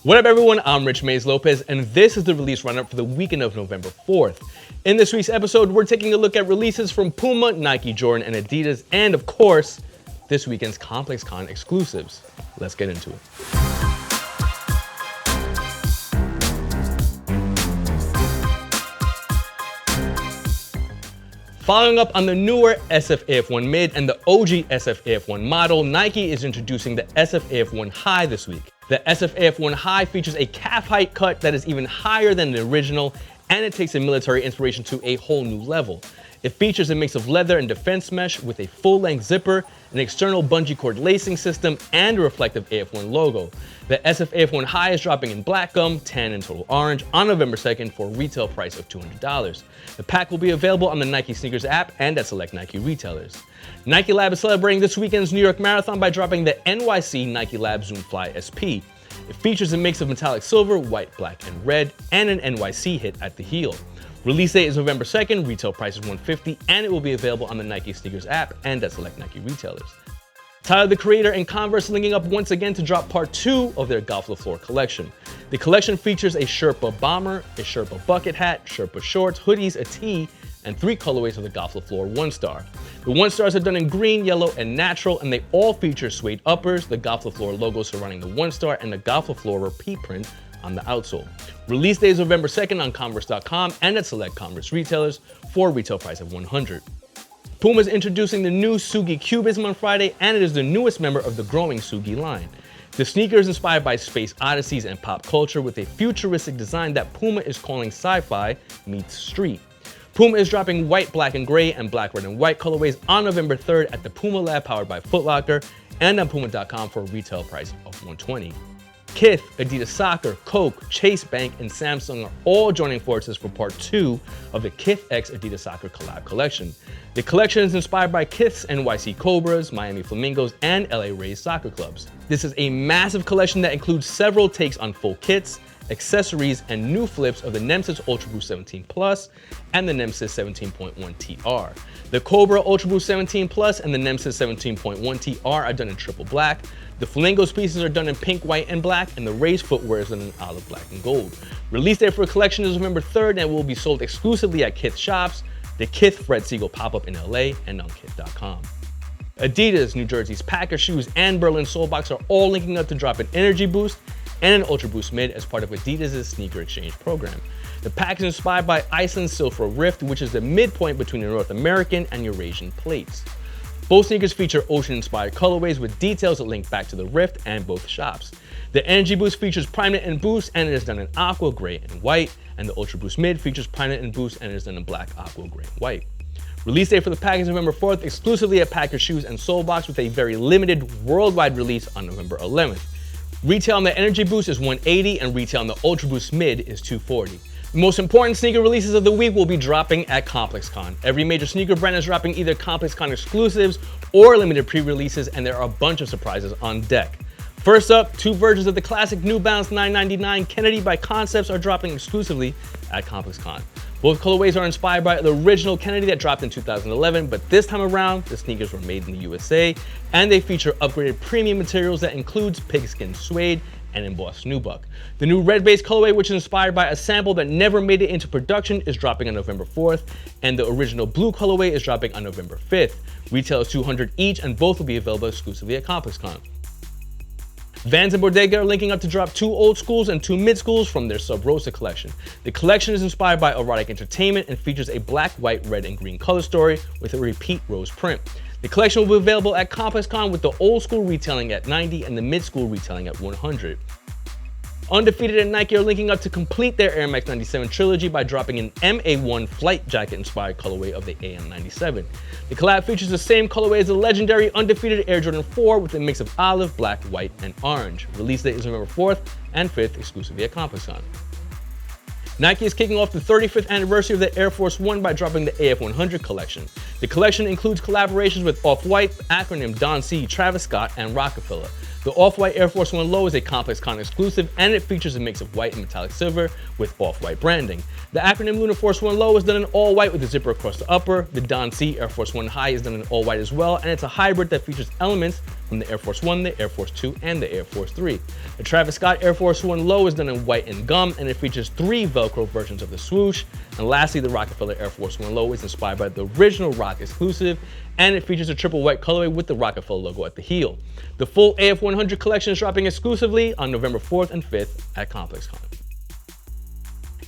What up everyone, I'm Rich Mays Lopez, and this is the release roundup for the weekend of November 4th. In this week's episode, we're taking a look at releases from Puma, Nike, Jordan, and Adidas, and of course, this weekend's ComplexCon exclusives. Let's get into it. Following up on the newer SF-AF1 Mid and the OG SF-AF1 model, Nike is introducing the SF-AF1 High this week. The SF-AF1 High features a calf height cut that is even higher than the original, and it takes a military inspiration to a whole new level. It features a mix of leather and defense mesh with a full-length zipper, an external bungee cord lacing system, and a reflective AF1 logo. The SF-AF1 High is dropping in black gum, tan, and total orange on November 2nd for a retail price of $200. The pack will be available on the Nike Sneakers app and at select Nike retailers. Nike Lab is celebrating this weekend's New York Marathon by dropping the NYC Nike Lab Zoom Fly SP. It features a mix of metallic silver, white, black, and red, and an NYC hit at the heel. Release date is November 2nd, retail price is $150, and it will be available on the Nike Sneakers app and at select Nike retailers. Tyler, the Creator, and Converse linking up once again to drop part 2 of their Golf the Floor collection. The collection features a Sherpa bomber, a Sherpa bucket hat, Sherpa shorts, hoodies, a tee, and 3 colorways of the Golf the Floor 1-star. The 1-stars are done in green, yellow, and natural, and they all feature suede uppers, the Golf the Floor logo surrounding the 1-star, and the Golf the Floor repeat print on the outsole. Release date is November 2nd on Converse.com and at select Converse retailers for a retail price of $100. Puma is introducing the new Sugi Cubism on Friday, and it is the newest member of the growing Sugi line. The sneaker is inspired by space odysseys and pop culture with a futuristic design that Puma is calling sci-fi meets street. Puma is dropping white, black, and gray, and black, red, and white colorways on November 3rd at the Puma Lab powered by Foot Locker and on Puma.com for a retail price of $120. Kith, Adidas Soccer, Coke, Chase Bank, and Samsung are all joining forces for part 2 of the Kith x Adidas Soccer Collab collection. The collection is inspired by Kith's NYC Cobras, Miami Flamingos, and LA Rays soccer clubs. This is a massive collection that includes several takes on full kits, accessories, and new flips of the Nemesis Ultra Boost 17 Plus and the Nemesis 17.1 TR. The Cobra Ultra Boost 17 Plus and the Nemesis 17.1 TR are done in triple black. The Flamingos pieces are done in pink, white, and black, and the Rays footwear is done in olive, black, and gold. Release date for the collection is November 3rd and will be sold exclusively at Kith shops, the Kith Fred Siegel pop-up in LA, and on Kith.com. Adidas, New Jersey's Packer shoes, and Berlin Soulbox are all linking up to drop an Energy Boost and an Ultra Boost Mid as part of Adidas' sneaker exchange program. The pack is inspired by Iceland's Silfra Rift, which is the midpoint between the North American and Eurasian plates. Both sneakers feature ocean-inspired colorways with details that link back to the Rift and both shops. The Energy Boost features Primeknit and Boost, and it is done in aqua, gray, and white, and the Ultra Boost Mid features Primeknit and Boost, and it is done in black, aqua, gray, and white. Release date for the pack is November 4th, exclusively at Packer Shoes and Soulbox, with a very limited worldwide release on November 11th. Retail on the Energy Boost is $180, and retail on the Ultra Boost Mid is $240. The most important sneaker releases of the week will be dropping at ComplexCon. Every major sneaker brand is dropping either ComplexCon exclusives or limited pre-releases, and there are a bunch of surprises on deck. First up, 2 versions of the classic New Balance 999 Kennedy by Concepts are dropping exclusively at ComplexCon. Both colorways are inspired by the original Kennedy that dropped in 2011, but this time around, the sneakers were made in the USA, and they feature upgraded premium materials that includes pigskin suede and embossed nubuck. The new red-based colorway, which is inspired by a sample that never made it into production, is dropping on November 4th, and the original blue colorway is dropping on November 5th. Retail is $200 each, and both will be available exclusively at ComplexCon. Vans and Bodega are linking up to drop 2 old schools and 2 mid schools from their Sub Rosa collection. The collection is inspired by erotic entertainment and features a black, white, red, and green color story with a repeat rose print. The collection will be available at ComplexCon, with the old school retailing at $90 and the mid school retailing at $100. Undefeated and Nike are linking up to complete their Air Max 97 trilogy by dropping an MA1 flight jacket inspired colorway of the AM97. The collab features the same colorway as the legendary Undefeated Air Jordan 4 with a mix of olive, black, white, and orange. Release date is November 4th and 5th exclusively at ComplexCon. Nike is kicking off the 35th anniversary of the Air Force One by dropping the Af100 Collection. The collection includes collaborations with Off-White, acronym Don C, Travis Scott, and Rockefeller. The Off-White Air Force One Low is a ComplexCon exclusive, and it features a mix of white and metallic silver with Off-White branding. The acronym Lunar Force One Low is done in all white with a zipper across the upper. The Don C Air Force One High is done in all white as well, and it's a hybrid that features elements from the Air Force 1, the Air Force 2, and the Air Force 3. The Travis Scott Air Force 1 Low is done in white and gum, and it features 3 Velcro versions of the swoosh. And lastly, the Rockefeller Air Force 1 Low is inspired by the original Rock exclusive, and it features a triple white colorway with the Rockefeller logo at the heel. The full AF100 collection is dropping exclusively on November 4th and 5th at ComplexCon.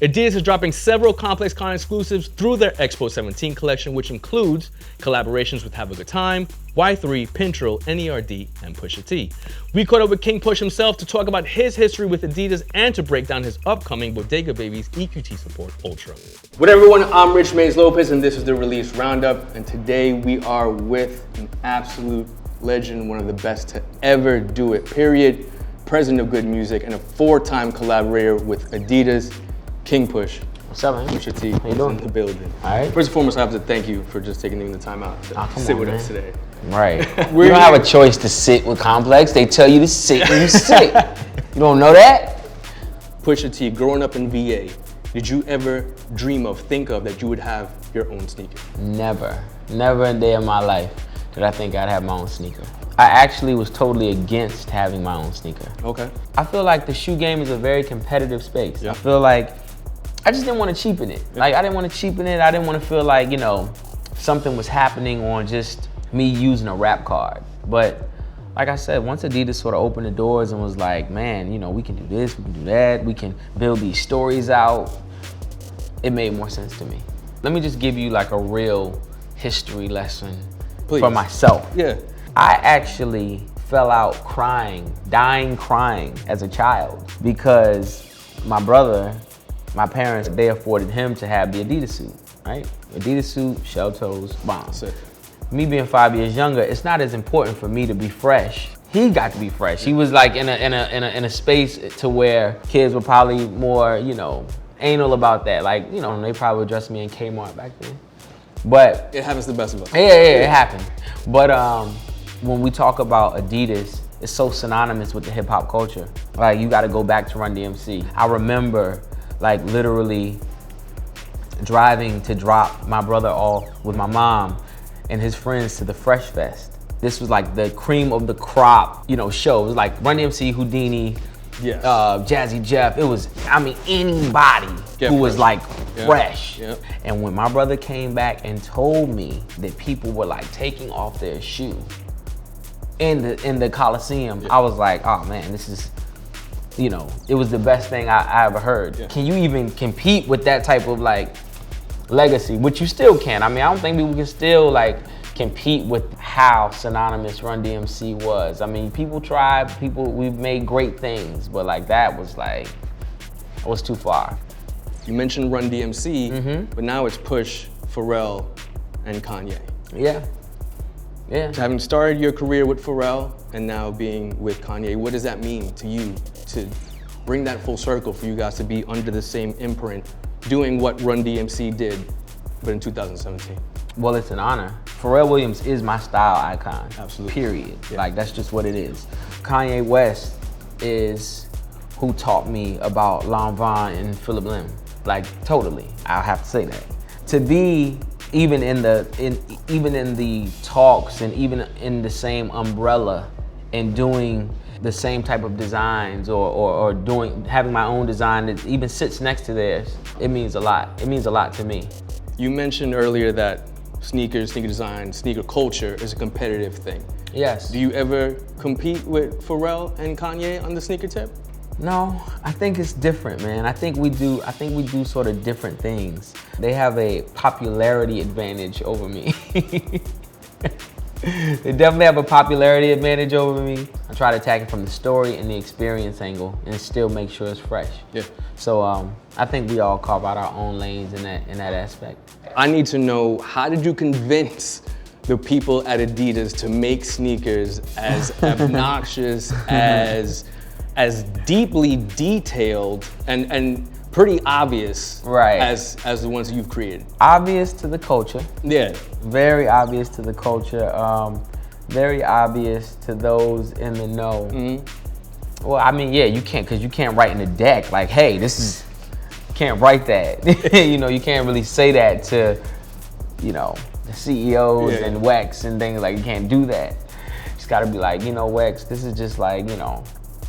Adidas is dropping several ComplexCon exclusives through their Expo 17 collection, which includes collaborations with Have a Good Time, Y3, Pintril, NERD, and Pusha T. We caught up with King Push himself to talk about his history with Adidas and to break down his upcoming Bodega Babies EQT Support Ultra. What up, everyone? I'm Rich Mays Lopez, and this is the release Roundup. And today we are with an absolute legend, one of the best to ever do it, period. President of good music and a 4-time collaborator with Adidas, King Push. What's up, man? Pusha T. How you doing? In the building. All right. First and foremost, I have to thank you for just taking the time out to sit with us today. Right. You don't have a choice to sit with Complex. They tell you to sit and you sit. You don't know that? Pusha T, growing up in VA, did you ever think of that you would have your own sneaker? Never. Never a day in my life did I think I'd have my own sneaker. I actually was totally against having my own sneaker. Okay. I feel like the shoe game is a very competitive space. Yeah. I feel like I just didn't want to cheapen it. Yeah. Like, I didn't want to cheapen it. I didn't want to feel like, you know, something was happening on just me using a rap card. But like I said, once Adidas sort of opened the doors and was like, man, you know, we can do this, we can do that, we can build these stories out, it made more sense to me. Let me just give you like a real history lesson for myself. Yeah. I actually fell out crying, dying crying as a child because my brother, my parents, they afforded him to have the Adidas suit, right? Adidas suit, shell toes, bomb. Sick. Me being 5 years younger, it's not as important for me to be fresh. He got to be fresh. He was like in a space to where kids were probably more, you know, anal about that. Like, you know, they probably would dress me in Kmart back then. But it happens to the best of us. Yeah, it happened. But when we talk about Adidas, it's so synonymous with the hip hop culture. Like, you gotta go back to Run DMC. I remember like literally driving to drop my brother off with my mom and his friends to the Fresh Fest. This was like the cream of the crop, you know, show. It was like Run DMC, Houdini, yes. Jazzy Jeff. It was, I mean, anybody who was like fresh. Yep. And when my brother came back and told me that people were like taking off their shoe in the Coliseum, I was like, oh man, this is, you know, it was the best thing I ever heard. Yeah. Can you even compete with that type of like legacy, which you still can? I mean, I don't think people can still like compete with how synonymous Run DMC was. I mean, people tried, we've made great things, but like that was like, it was too far. You mentioned Run DMC, but now it's Push, Pharrell, and Kanye. Yeah. Yeah. So having started your career with Pharrell and now being with Kanye, what does that mean to you to bring that full circle for you guys to be under the same imprint, doing what Run DMC did, but in 2017? Well, it's an honor. Pharrell Williams is my style icon. Absolutely. Period. Yeah. Like, that's just what it is. Kanye West is who taught me about Lanvin and Philip Lim. Like, totally, I'll have to say that. To be even in the talks and even in the same umbrella and doing the same type of designs or having my own design that even sits next to theirs, it means a lot. It means a lot to me. You mentioned earlier that sneakers, sneaker design, sneaker culture is a competitive thing. Yes. Do you ever compete with Pharrell and Kanye on the sneaker tip? No, I think it's different, man. I think we do sort of different things. They have a popularity advantage over me. They definitely have a popularity advantage over me. I try to attack it from the story and the experience angle and still make sure it's fresh. Yeah. So I think we all carve out our own lanes in that aspect. I need to know, how did you convince the people at Adidas to make sneakers as obnoxious, as deeply detailed and pretty obvious, right, as the ones you've created? Obvious to the culture. Yeah. Very obvious to the culture. Very obvious to those in the know. Mm-hmm. Well, I mean, yeah, you can't, because you can't write in the deck like, hey, this is, you can't write that. You know, you can't really say that to, you know, the CEOs and WEX and things, like, you can't do that. Just gotta be like, you know, Wex, this is just like, you know,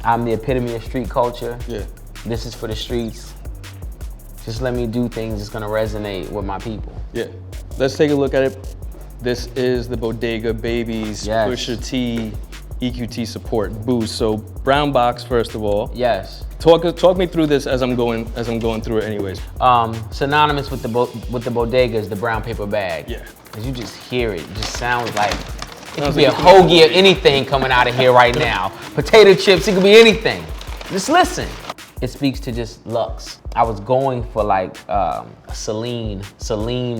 I'm the epitome of street culture. Yeah. This is for the streets. Just let me do things that's gonna resonate with my people. Yeah. Let's take a look at it. This is the Bodega Babies Pusha T EQT support boost. So brown box first of all. Yes. Talk me through this as I'm going through it anyways. Synonymous with the Bodega is the brown paper bag. Yeah. Cause you just hear it. It just sounds like it could be a hoagie or anything coming out of here right now. Potato chips, it could be anything. Just listen. It speaks to just lux. I was going for like Celine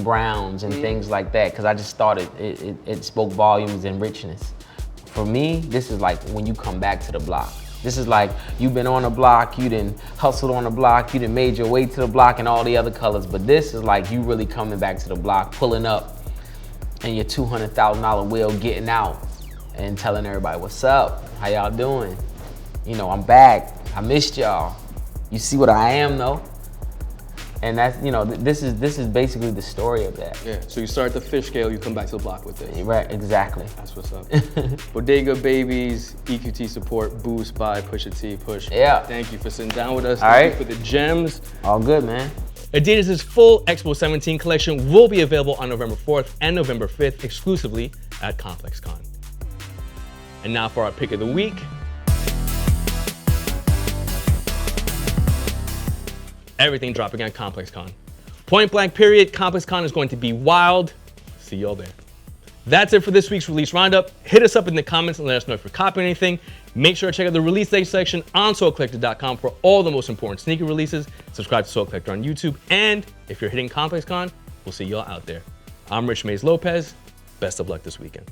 Browns and things like that because I just thought it spoke volumes and richness. For me, this is like when you come back to the block. This is like you've been on the block, you done hustled on the block, you done made your way to the block and all the other colors, but this is like you really coming back to the block, pulling up and your $200,000 wheel getting out and telling everybody, what's up, how y'all doing? You know, I'm back, I missed y'all. You see what I am though? And that's, you know, this is basically the story of that. Yeah, so you start at the fish scale, you come back to the block with it. Right, exactly. That's what's up. Bodega Babies, EQT support, boost by Pusha T, Push. Yeah. Thank you for sitting down with us. All Thank right. you for the gems. All good, man. Adidas' full Expo 17 collection will be available on November 4th and November 5th exclusively at ComplexCon. And now for our pick of the week. Everything dropping on ComplexCon. Point blank period, ComplexCon is going to be wild. See y'all there. That's it for this week's release roundup. Hit us up in the comments and let us know if you're copying anything. Make sure to check out the release date section on SoulCollector.com for all the most important sneaker releases. Subscribe to Soul Collector on YouTube. And if you're hitting ComplexCon, we'll see y'all out there. I'm Rich Mays Lopez. Best of luck this weekend.